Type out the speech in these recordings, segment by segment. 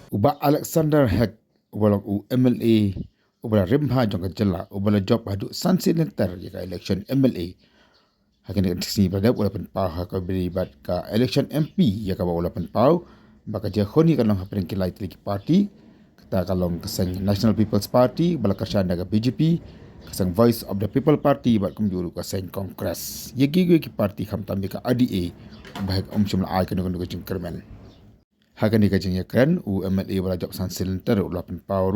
Uba Alexander HEK ubala MLA ubala Rimha jong jela ubala job hadu sansi lenter jika election MLA hakin sini pada ula penpau haka beri bat ka election MP ya ka ula penpau baka je khoni kalong hapren kilai tlik party kata kalong keseng National People's Party bala kerjaan daga BJP keseng Voice of the People Party bat kumjuru keseng Congress yegi ki party kham tambi ka RDA bahak umsum la ai kan JINGKYRMEN hakan ni ka JINGKYRMEN UMLA wala job san silenter ula penpau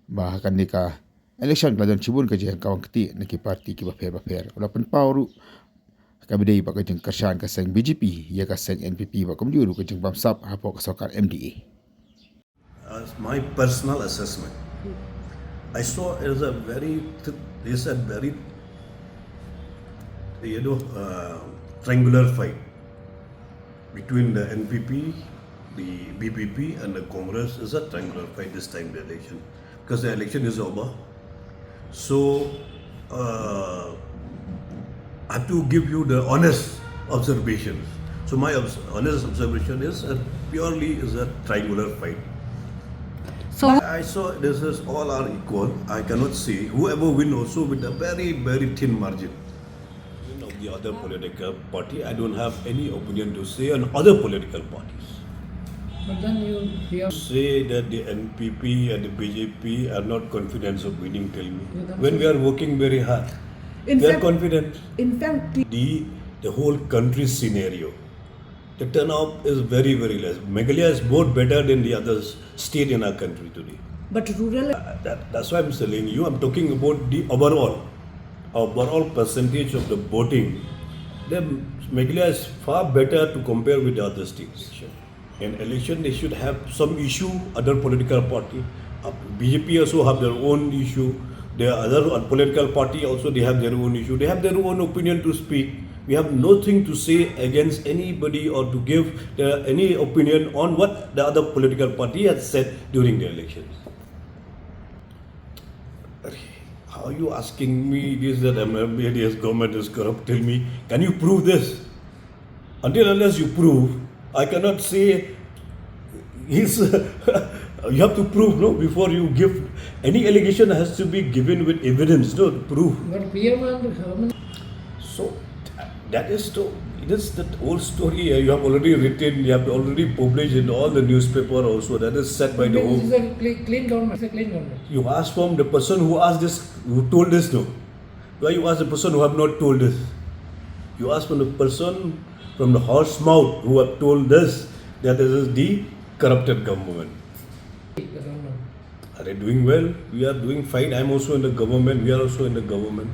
bahakan ni ka election kelajuan cibun ka jeng kawang keti neki parti ki bafer ula penpau kabidai baka jeng kerjaan ka seng BJP ya ka seng NPP ba kumjuru ka jeng bamsap hapo ka sokar MDA. As my personal assessment, I saw it as a very triangular fight between the NPP, the BPP and the Congress. Is a triangular fight this time, the election, because the election is over. So I have to give you the honest observations. So my honest observation is purely is a triangular fight. So I saw this is all are equal. I cannot say whoever win also with a very thin margin. Of the other political party, I don't have any opinion to say on other political parties. But then you say that the NPP and the BJP are not confident of winning. Tell me when we are working very hard. We are confident. In fact, the whole country scenario, the turnout is very less. Meghalaya is more better than the other state in our country today. But rural. That's why I'm telling you. I'm talking about the overall percentage of the voting. Then Meghalaya is far better to compare with the other states. In election, they should have some issue. Other political party, BJP also have their own issue. The other political party also they have their own issue. They have their own opinion to speak. We have nothing to say against anybody or to give any opinion on what the other political party has said during the elections. How are you asking me this that MMBD's government is corrupt? Tell me, can you prove this? Until unless you prove, I cannot say he's. You have to prove, no, before you give any allegation has to be given with evidence, no, to prove. But PM and the government. So that is the whole story. You have already written, you have already published in all the newspaper also. That is said by the whole. This is a clean government. It's a clean government. You ask from the person who asked this, who told this, no. Why you ask the person who have not told this? You ask from the person from the horse mouth who have told this, that this is the corrupted government. Are they doing well? We are doing fine. I am also in the government. We are also in the government.